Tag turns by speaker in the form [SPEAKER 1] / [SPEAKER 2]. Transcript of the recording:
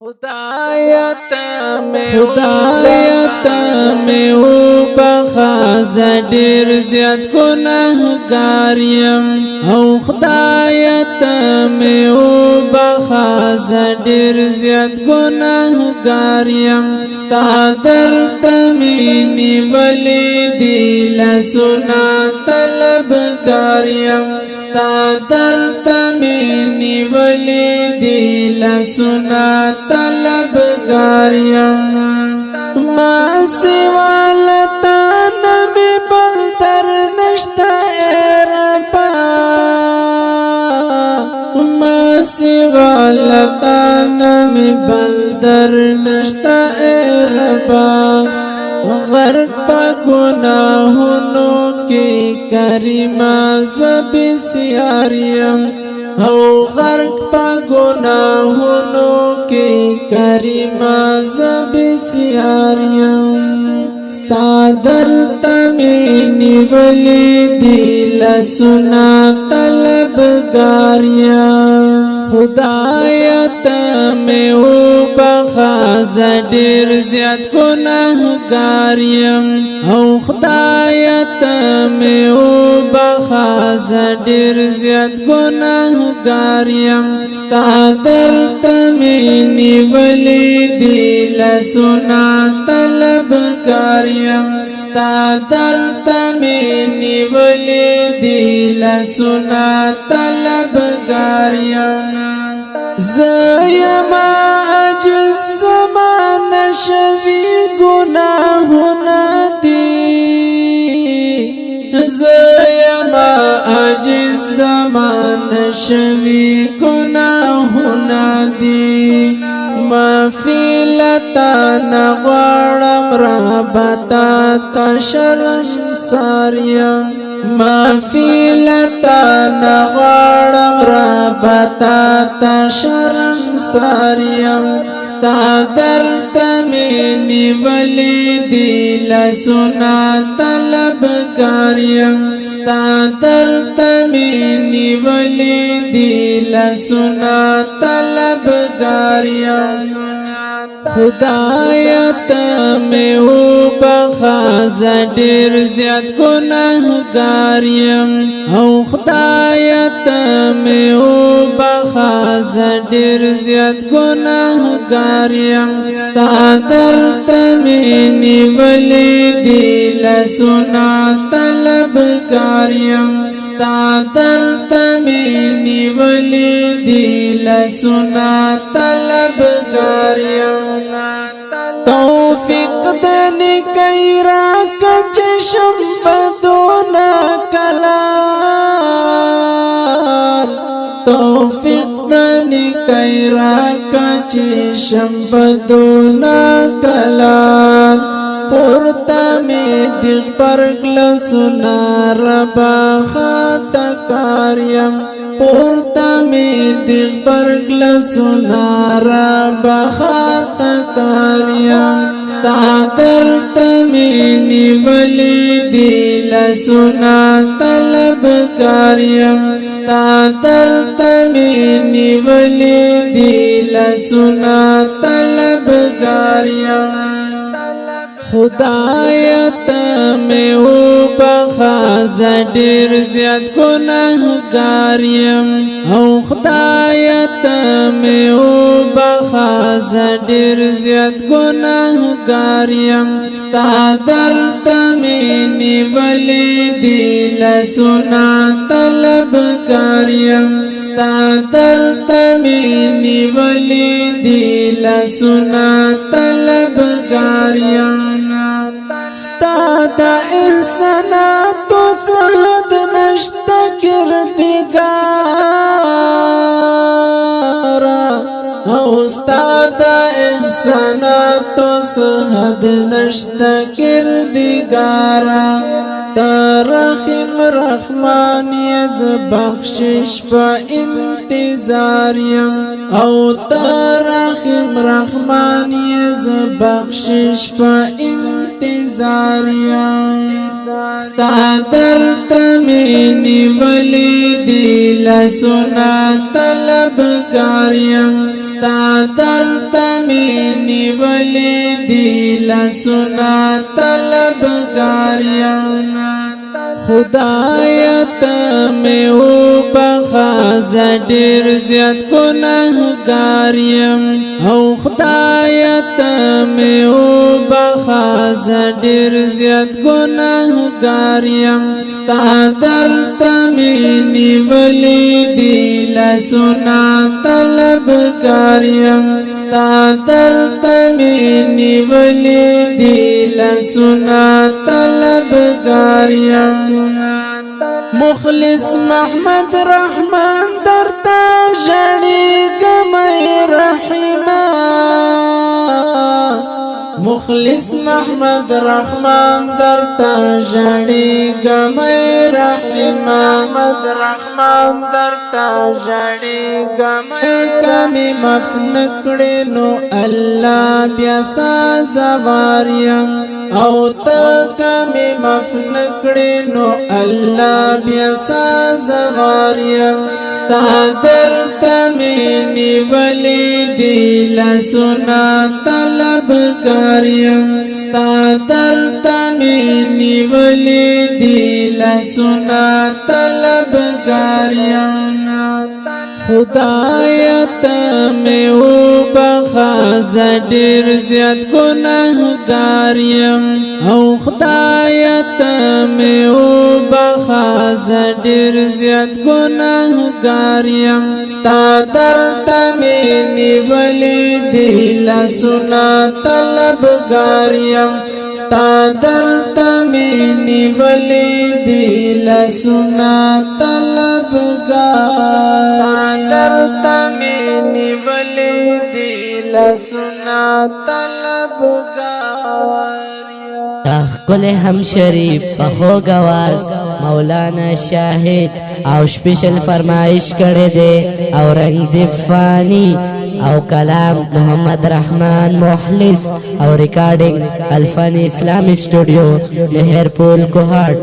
[SPEAKER 1] خدایت میں او بخاز ډیر زیات گناهګار یم او خدایت میں او بخاز ډیر زیات گناهګار یم ستا درد مې نیولې دي لاسونه طلبګار یم ستا درد مې نیولې دي لاسونه طلبګار یم ما سوا لتا نبی بل در نشتا اے ربا ما سوا لتا نبی بل در نشتا اے ربا غرق پا گناہونو کی کریمہ زبی سیاریم او غرق پا گناہونو کی کریمہ زبی سیاریم ستا درد میں نیولی دی لسنا طلبگاریم خدایت میں او بخاز ډیر زیات گناهګار یم او خدایت میں او بخاز ډیر زیات گناهګار یم ستا درد مې نیولې دي لاسونه طلبګار یم ستا درد مې نیولې دي لاسونه طلبګار یم زیما عجز زمان شوی گناہنا دی زیما عجز زمان شوی گناہنا دی معافی لتا نغوارم رابطا تا شرم ساریم معافی لتا نغوارم رابطا تا شرم ساریم ستا درد میں نیولی دی لسنا طلبگاریم ستا درد میں نیولی دی لسنا طلبگاریم خدایت میں او بخاز ډیر زیات گناهګار یم او خدایت میں او بخاز ډیر زیات گناهګار یم ستا درد میں نیولې دي لاسونه طلبګار یم ستا درد میں نیولې دي لاسونه طلبګار یم توفیق دنی کئی راکا چشم بدونا کلار توفیق دنی کئی راکا چشم بدونا کلار پورتا میں دیغ پرگل سنا ربا خاتا کاریم پورتا میں دیغ پرگل سنا ربا خاتا کاریم ستا درد میں نیولی دی لسنا طلبگاریم ستا درد میں نیولی دی لسنا طلبگاریم خدایت میں او بخاز ډیر زیات گناهګار یم او خدایت میں او بخاز ډیر زیات گناهګار یم ستا درد میں نیولې دي لاسونه طلبګار یم ستا درد میں نیولې دي لاسونه طلبګار یم ستا دا احساناتو سهد نشتا کردگارا او ستا دا احساناتو سهد نشتا کردگارا تا رحم رحمان یز بخشش پا انتظار یم او تا رحم رحمان یز بخشش پا انتظار یم ستا درد میں نیولی دی لسنا طلبگار یم ستا درد نیولی دی لسنا طلبگار یم خدایت میں او بخاز ډیر زیات گناہگار یم او خدایت میں او بخاز ډیر زیات گناہگار یم ستا درد میں نیولی دی لسنا طلبگار یم ستا درد میں نیولی دی لسنا طلبگار یم مخلص محمد رحمان درتا جڑی گمی رحمہ مخلص محمد رحمان درتا جڑی گمی رحمہ محمد رحمان درتا جڑی گمی کمی مفنکڑی نو اللہ بیاسا زواریم او تا کمی مفنکڑی نو اللہ بیاسا زواریم ستا درتا میں نیولی دی لسنا طلبگاریم ستا درتا میں نیولی دی لسنا طلبگاریم خدایت میں او بخاز ډیر زیات گناہگار یم او خدایت میں او بخاز ډیر زیات گناہگار یم ستا درد میں نیولی دی لسنا طلبگار یم ستا درد میں نیولی دی لسنا طلبگار درد میں نیولی دی لسنا طلبگار
[SPEAKER 2] کل هم شریف بخوگ آواز مولانا شاہد او سپیشل فرمائش کرے دے او رنگزیب فانی او کلام محمد رحمان مخلص او ریکارڈنگ الفانی اسلام اسٹوڈیو لہرپول کوہاٹ